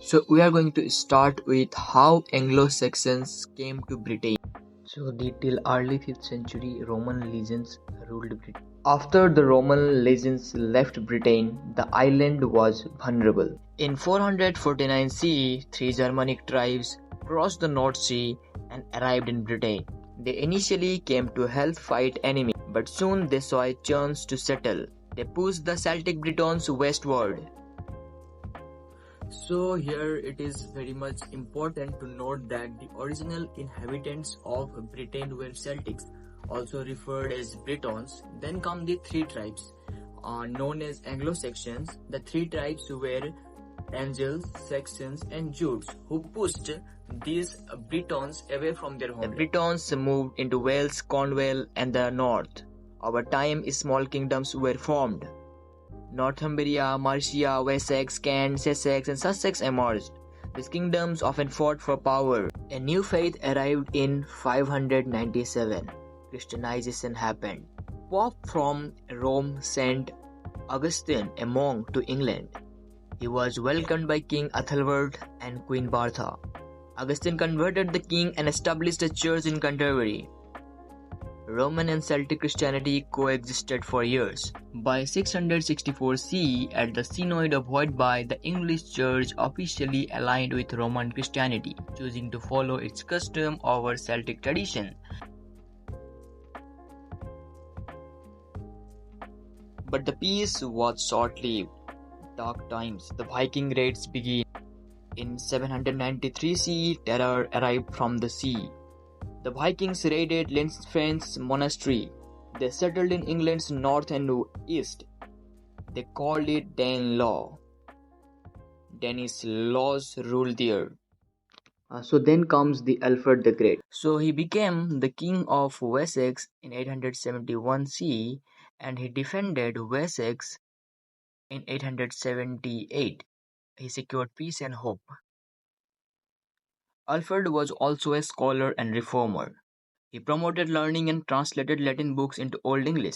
So we are going to start with how Anglo-Saxons came to Britain. So till early 5th century Roman legions ruled Britain. After the Roman legions left Britain, the island was vulnerable. In 449 CE, three Germanic tribes crossed the North Sea and arrived in Britain. They initially came to help fight enemies, but soon they saw a chance to settle. They pushed the Celtic Britons westward. So here it is very much important to note that the original inhabitants of Britain were Celtics, also referred as Britons. Then come the three tribes, known as Anglo-Saxons. The three tribes were Angles, Saxons and Jutes, who pushed these Britons away from their home. The Britons moved into Wales, Cornwall and the north. Over time, small kingdoms were formed. Northumbria, Mercia, Wessex, Kent, Sussex, and Sussex emerged. These kingdoms often fought for power. A new faith arrived in 597. Christianization happened. Pope from Rome sent Augustine, a monk, to England. He was welcomed by King Ethelbert and Queen Bertha. Augustine converted the king and established a church in Canterbury. Roman and Celtic Christianity coexisted for years. By 664 CE, at the Synod of Whitby, the English Church officially aligned with Roman Christianity, choosing to follow its custom over Celtic tradition. But the peace was short-lived. Dark times. The Viking raids began. In 793 CE, terror arrived from the sea. The Vikings raided Lindisfarne's monastery. They settled in England's north and east. They called it Danelaw. Danish laws ruled there. So then comes the Alfred the Great. So he became the king of Wessex in 871 CE and he defended Wessex in 878. He secured peace and hope. Alfred was also a scholar and reformer. He promoted learning and translated Latin books into Old English.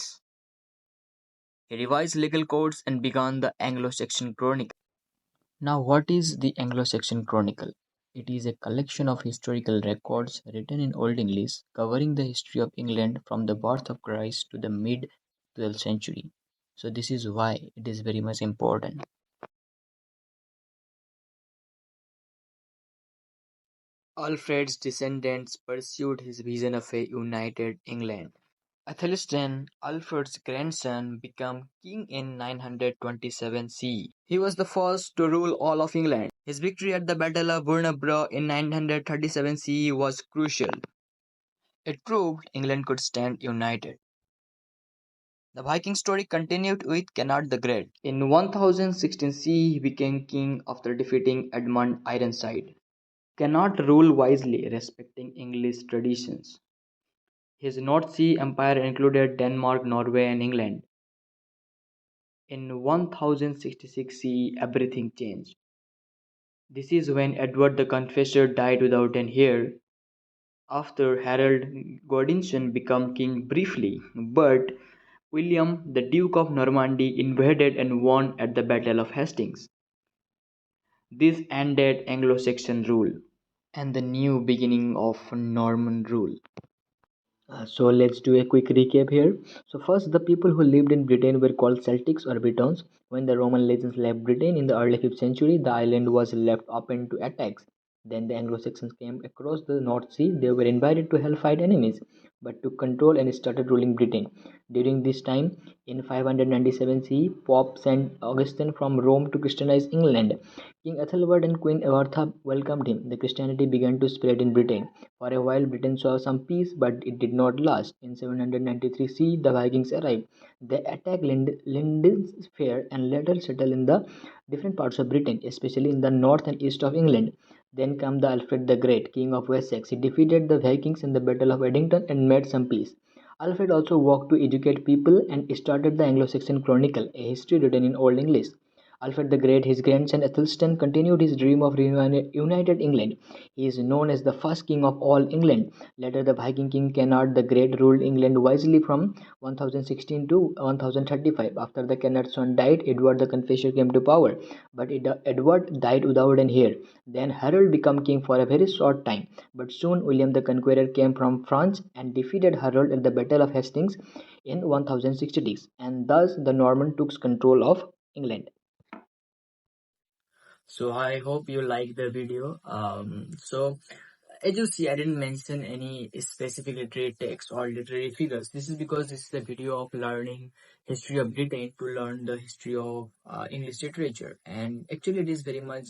He revised legal codes and began the Anglo-Saxon Chronicle. Now, what is the Anglo-Saxon Chronicle? It is a collection of historical records written in Old English covering the history of England from the birth of Christ to the mid-12th century. So this is why it is very much important. Alfred's descendants pursued his vision of a united England. Aethelstan, Alfred's grandson, became king in 927 CE. He was the first to rule all of England. His victory at the Battle of Vernebra in 937 CE was crucial. It proved England could stand united. The Viking story continued with Cnut the Great. In 1016 CE, he became king after defeating Edmund Ironside. Cnut ruled wisely, respecting English traditions. His North Sea empire included Denmark, Norway, and England. In 1066 CE, everything changed. This is when Edward the Confessor died without an heir, after Harold Godwinson became king briefly, but William, the Duke of Normandy, invaded and won at the Battle of Hastings. This ended Anglo-Saxon rule and the new beginning of Norman rule. So let's do a quick recap here. So first, the people who lived in Britain were called Celtics or Britons. When the Roman legions left Britain in the early 5th century, the island was left open to attacks. Then the Anglo-Saxons came across the North Sea. They were invited to help fight enemies, but took control and started ruling Britain. During this time, in 597 CE, Pope sent Augustine from Rome to Christianize England. King Ethelbert and Queen Bertha welcomed him. The Christianity began to spread in Britain. For a while, Britain saw some peace, but it did not last. In 793 CE, the Vikings arrived. They attacked Lindisfarne and later settled in the different parts of Britain, especially in the north and east of England. Then came the Alfred the Great, king of Wessex. He defeated the Vikings in the Battle of Hastings and made some peace. Alfred also worked to educate people and started the Anglo-Saxon Chronicle, a history written in Old English. Alfred the Great, his grandson Athelstan, continued his dream of reunited England. He is known as the first king of all England. Later, the Viking king Cnut the Great ruled England wisely from 1016 to 1035. After the Cnut's son died, Edward the Confessor came to power, but Edward died without an heir. Then Harold became king for a very short time, but soon William the Conqueror came from France and defeated Harold at the Battle of Hastings in 1066, and thus the Norman took control of England. So I hope you like the video. So as you see, I didn't mention any specific literary text or literary figures. This is because this is a video of learning history of Britain to learn the history of English literature. And actually it is very much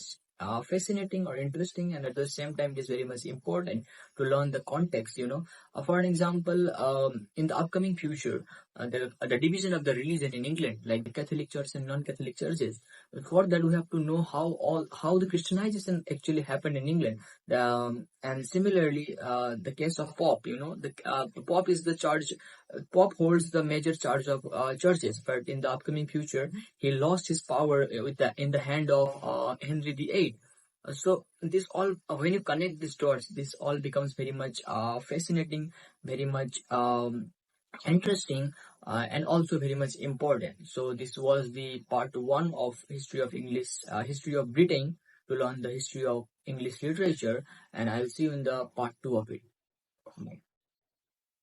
fascinating or interesting, and at the same time it is very much important to learn the context, For an example, in the upcoming future, the division of the religion in England, like the Catholic Church and non-Catholic churches. For that, we have to know how the Christianization actually happened in England. And similarly, the case of Pope, the Pope is the charge. Pope holds the major charge of churches, but in the upcoming future, he lost his power in the hand of Henry VIII. So this all, when you connect these dots, this all becomes very much fascinating, very much interesting, and also very much important. So this was the part one of history of English, history of Britain, to learn the history of English literature, and I'll see you in the part two of it.